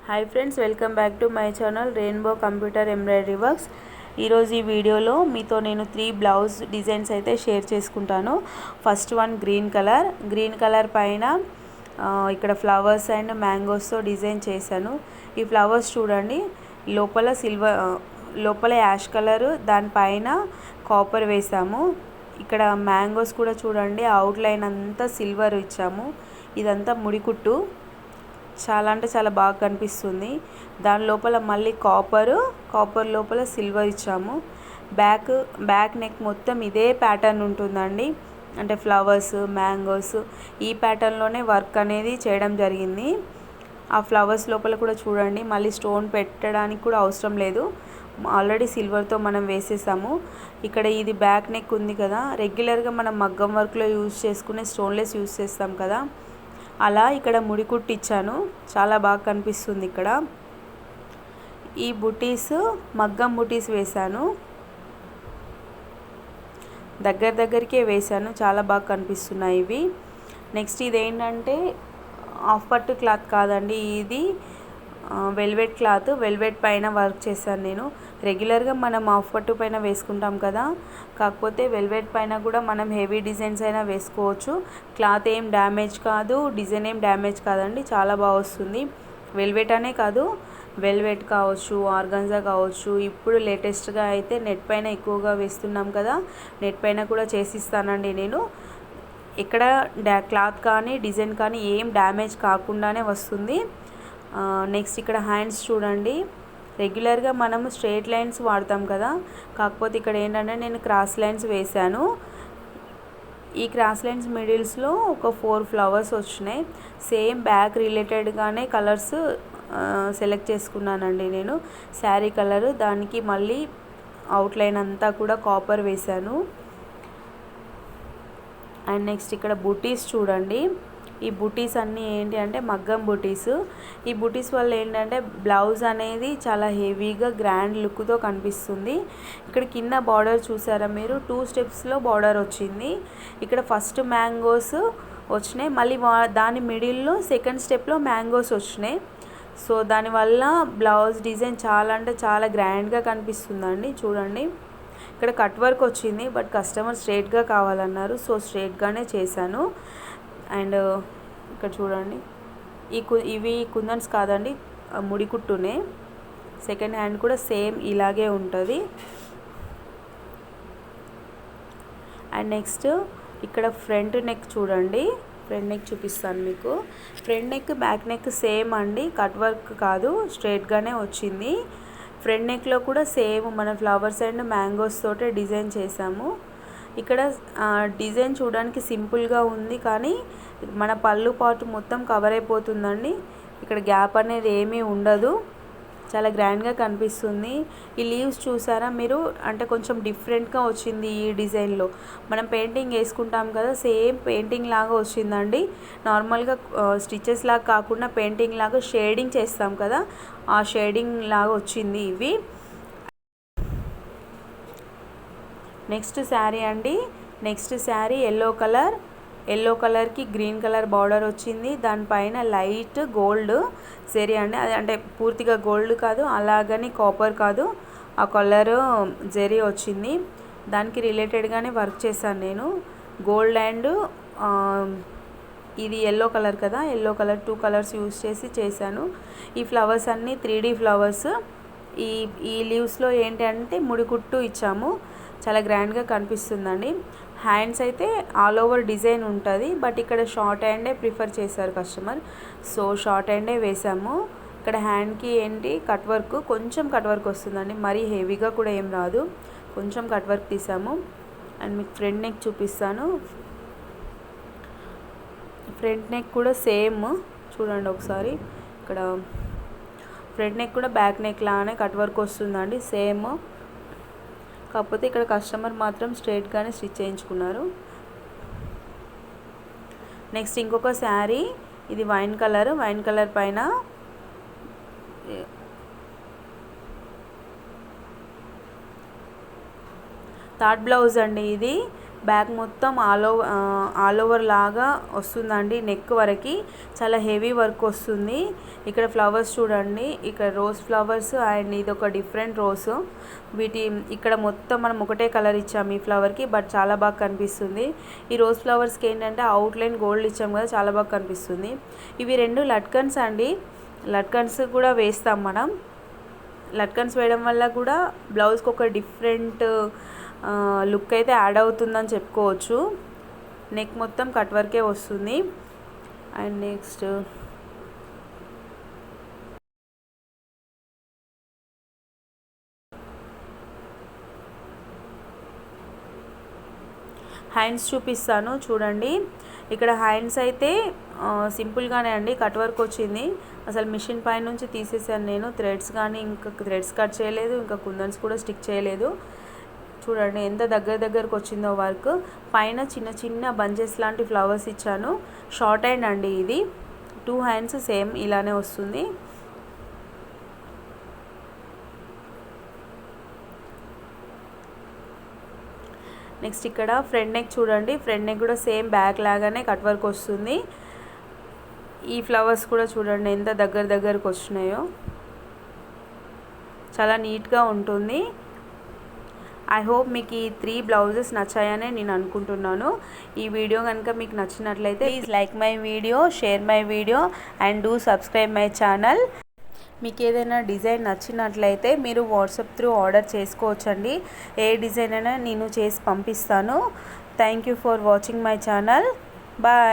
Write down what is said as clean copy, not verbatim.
Hi friends, welcome back to my channel rainbow computer embroidery works. ఈరోజు ఈ వీడియోలో మీతో నేను 3 బ్లౌజ్ డిజైన్స్ అయితే షేర్ చేసుకుంటాను. ఫస్ట్ వన్ గ్రీన్ కలర్ పైన ఇక్కడ ఫ్లవర్స్ అండ్ మ్యాంగోస్తో డిజైన్ చేశాను. ఈ ఫ్లవర్స్ చూడండి, లోపల యాష్ కలరు, దానిపైన కాపర్ వేసాము. ఇక్కడ మ్యాంగోస్ కూడా చూడండి, అవుట్లైన్ అంతా సిల్వర్ ఇచ్చాము. ఇదంతా ముడికుట్టు, చాలా అంటే చాలా బాగా కనిపిస్తుంది. దాని లోపల మళ్ళీ కాపర్ లోపల సిల్వర్ ఇచ్చాము. బ్యాక్ నెక్ మొత్తం ఇదే ప్యాటర్న్ ఉంటుందండి. అంటే ఫ్లవర్స్, మ్యాంగోస్ ఈ ప్యాటర్న్లోనే వర్క్ అనేది చేయడం జరిగింది. ఆ ఫ్లవర్స్ లోపల కూడా చూడండి, మళ్ళీ స్టోన్ పెట్టడానికి కూడా అవసరం లేదు, ఆల్రెడీ సిల్వర్తో మనం వేసేసాము. ఇక్కడ ఇది బ్యాక్ నెక్ ఉంది కదా, రెగ్యులర్గా మనం మగ్గం వర్క్లో యూజ్ చేసుకునే స్టోన్లెస్ యూజ్ చేస్తాం కదా, అలా ఇక్కడ ముడికుట్టు ఇచ్చాను. చాలా బాగా కనిపిస్తుంది. ఇక్కడ ఈ బుటీస్ మగ్గం బుటీస్ వేశాను, దగ్గరికే వేశాను, చాలా బాగా కనిపిస్తున్నాయి ఇవి. నెక్స్ట్ ఇదేంటంటే హాఫ్ పట్టు క్లాత్ కాదండి, ఇది వెల్వెట్ క్లాత్. వెల్వెట్ పైన వర్క్ చేశాను నేను. రెగ్యులర్గా మనం హాఫ్ పట్టు పైన వేసుకుంటాం కదా, కాకపోతే వెల్వెట్ పైన కూడా మనం హెవీ డిజైన్స్ అయినా వేసుకోవచ్చు. క్లాత్ ఏం డ్యామేజ్ కాదు, డిజైన్ ఏం డ్యామేజ్ కాదండి, చాలా బాగా వస్తుంది. వెల్వెట్ అనే కాదు, వెల్వెట్ కావచ్చు, ఆర్గంజా కావచ్చు. ఇప్పుడు లేటెస్ట్గా అయితే నెట్ పైన ఎక్కువగా వేస్తున్నాం కదా, నెట్ పైన కూడా చేసిస్తానండి నేను. ఇక్కడ క్లాత్ కానీ డిజైన్ కానీ ఏం డ్యామేజ్ కాకుండానే వస్తుంది. నెక్స్ట్ ఇక్కడ హ్యాండ్స్ చూడండి, రెగ్యులర్గా మనము స్ట్రైట్ లైన్స్ వాడతాం కదా, కాకపోతే ఇక్కడ ఏంటంటే నేను క్రాస్ లైన్స్ వేశాను. ఈ క్రాస్ లైన్స్ మిడిల్స్లో ఒక 4 ఫ్లవర్స్ వచ్చినాయి. సేమ్ బ్యాక్ రిలేటెడ్గానే కలర్స్ సెలెక్ట్ చేసుకున్నానండి నేను. శారీ కలరు, దానికి మళ్ళీ అవుట్లైన్ అంతా కూడా కాపర్ వేశాను. అండ్ నెక్స్ట్ ఇక్కడ బుటీస్ చూడండి, ఈ బుటీస్ అన్నీ ఏంటి అంటే మగ్గం బుటీస్. ఈ బుటీస్ వల్ల ఏంటంటే బ్లౌజ్ అనేది చాలా హెవీగా గ్రాండ్ లుక్తో కనిపిస్తుంది. ఇక్కడ కింద బార్డర్ చూసారా మీరు, 2 స్టెప్స్లో బార్డర్ వచ్చింది. ఇక్కడ ఫస్ట్ మ్యాంగోస్ వచ్చినాయి, మళ్ళీ దాని మిడిల్లో సెకండ్ స్టెప్లో మ్యాంగోస్ వచ్చినాయి. సో దానివల్ల బ్లౌజ్ డిజైన్ చాలా అంటే చాలా గ్రాండ్గా కనిపిస్తుందండి. చూడండి, ఇక్కడ కట్ వర్క్ వచ్చింది, బట్ కస్టమర్ స్ట్రైట్గా కావాలన్నారు, సో స్ట్రైట్గానే చేశాను. అండ్ ఇక్కడ చూడండి, ఇవి కుందన్స్ కాదండి, ముడికుట్టునే. సెకండ్ హ్యాండ్ కూడా సేమ్ ఇలాగే ఉంటుంది. అండ్ నెక్స్ట్ ఇక్కడ ఫ్రంట్ నెక్ చూడండి, ఫ్రంట్ నెక్ చూపిస్తాను మీకు. Front neck back neck same అండి, కట్ వర్క్ కాదు, స్ట్రైట్గానే వచ్చింది. ఫ్రంట్ నెక్లో కూడా సేమ్ మన ఫ్లవర్స్ అండ్ మ్యాంగోస్ తోటే డిజైన్ చేసాము. ఇక్కడ డిజైన్ చూడడానికి సింపుల్గా ఉంది, కానీ మన పళ్ళు పాటు మొత్తం కవర్ అయిపోతుందండి. ఇక్కడ గ్యాప్ అనేది ఏమీ ఉండదు, చాలా గ్రాండ్గా కనిపిస్తుంది. ఈ లీవ్స్ చూసారా మీరు, అంటే కొంచెం డిఫరెంట్గా వచ్చింది ఈ డిజైన్లో. మనం పెయింటింగ్ వేసుకుంటాం కదా, సేమ్ పెయింటింగ్ లాగా వచ్చిందండి. నార్మల్గా స్టిచెస్ లాగా కాకుండా పెయింటింగ్ లాగా షేడింగ్ చేస్తాం కదా, ఆ షేడింగ్ లాగా వచ్చింది ఇవి. నెక్స్ట్ శారీ అండి, నెక్స్ట్ శారీ ఎల్లో కలర్కి గ్రీన్ కలర్ బార్డర్ వచ్చింది. దానిపైన లైట్ గోల్డ్ జరీ అండి, అది అంటే పూర్తిగా గోల్డ్ కాదు, అలాగని కాపర్ కాదు, ఆ కలర్ జరీ వచ్చింది. దానికి రిలేటెడ్గానే వర్క్ చేశాను నేను. గోల్డ్ అండ్ ఇది ఎల్లో కలర్ కదా, ఎల్లో కలర్ 2 కలర్స్ యూజ్ చేశాను. ఈ ఫ్లవర్స్ అన్నీ 3D ఫ్లవర్స్. ఈ లీవ్స్లో ఏంటి అంటే ముడికుట్టు ఇచ్చాము, చాలా గ్రాండ్గా కనిపిస్తుందండి. హ్యాండ్స్ అయితే ఆల్ ఓవర్ డిజైన్ ఉంటుంది, బట్ ఇక్కడ షార్ట్ హ్యాండే ప్రిఫర్ చేశారు కస్టమర్, సో షార్ట్ హ్యాండే వేసాము. ఇక్కడ హ్యాండ్కి ఏంటి కట్ వర్క్, కొంచెం కట్ వర్క్ వస్తుందండి, మరీ హెవీగా కూడా ఏం రాదు, కొంచెం కట్ వర్క్ తీసాము. అండ్ మీకు ఫ్రంట్ నెక్ చూపిస్తాను. ఫ్రంట్ నెక్ కూడా సేమ్ చూడండి ఒకసారి. ఇక్కడ ఫ్రంట్ నెక్ కూడా బ్యాక్ నెక్ లానే కట్ వర్క్ వస్తుందండి సేమ్, కాకపోతే ఇక్కడ కస్టమర్ మాత్రం స్ట్రైట్గానే స్టిచ్ చేయించుకున్నారు. నెక్స్ట్ ఇంకొక శారీ, ఇది వైన్ కలర్ పైన థర్డ్ బ్లౌజ్ అండి. ఇది బ్యాక్ మొత్తం ఆల్ ఓవర్ లాగా వస్తుందండి, నెక్ వరకు చాలా హెవీ వర్క్ వస్తుంది. ఇక్కడ ఫ్లవర్స్ చూడండి, ఇక్కడ రోజ్ ఫ్లవర్స్ అండ్ ఇది ఒక డిఫరెంట్ రోజ్. ఇక్కడ మొత్తం మనం ఒకటే కలర్ ఇచ్చాము ఈ ఫ్లవర్కి, బట్ చాలా బాగా కనిపిస్తుంది. ఈ రోజ్ ఫ్లవర్స్కి ఏంటంటే అవుట్లైన్ గోల్డ్ ఇచ్చాము కదా, చాలా బాగా కనిపిస్తుంది. ఇవి 2 లట్కన్స్ అండి, లట్కన్స్ కూడా వేస్తాం మనం. లట్కన్స్ వేయడం వల్ల కూడా బ్లౌజ్కి ఒక డిఫరెంట్ లుక్ అయితే యాడ్ అవుతుందని చెప్పుకోవచ్చు. నెక్ మొత్తం కట్ వర్కే వస్తుంది. అండ్ నెక్స్ట్ హ్యాండ్స్ చూపిస్తాను చూడండి. ఇక్కడ హ్యాండ్స్ అయితే సింపుల్గానే అండి, కట్ వర్క్ వచ్చింది. అసలు మిషన్ పై నుంచి తీసేసాను నేను. థ్రెడ్స్ కానీ ఇంకా థ్రెడ్స్ కట్ చేయలేదు, ఇంకా కుందన్స్ కూడా స్టిక్ చేయలేదు. చూడండి ఎంత దగ్గరకు వచ్చిందో వర్క్. పైన చిన్న చిన్న బంచెస్ లాంటి ఫ్లవర్స్ ఇచ్చాను. షార్ట్ హ్యాండ్ అండి ఇది. 2 హ్యాండ్స్ సేమ్ ఇలానే వస్తుంది. నెక్స్ట్ ఇక్కడ ఫ్రంట్ నెక్ చూడండి, ఫ్రంట్ నెక్ కూడా సేమ్ బ్యాక్ లాగానే కట్ వర్క్ వస్తుంది. ఈ ఫ్లవర్స్ కూడా చూడండి ఎంత దగ్గరకు వచ్చినాయో, చాలా నీట్గా ఉంటుంది. ఐ హోప్ మీకు ఈ 3 బ్లౌజెస్ నచ్చాయని నేను అనుకుంటున్నాను. ఈ వీడియో కనుక మీకు నచ్చినట్లయితే please like my video, share my video and do subscribe my channel. మీకు ఏదైనా డిజైన్ నచ్చినట్లయితే మీరు వాట్సాప్ త్రూ ఆర్డర్ చేసుకోవచ్చండి. ఏ డిజైన్ అయినా నేను చేసి పంపిస్తాను. Thank you for watching my channel. Bye.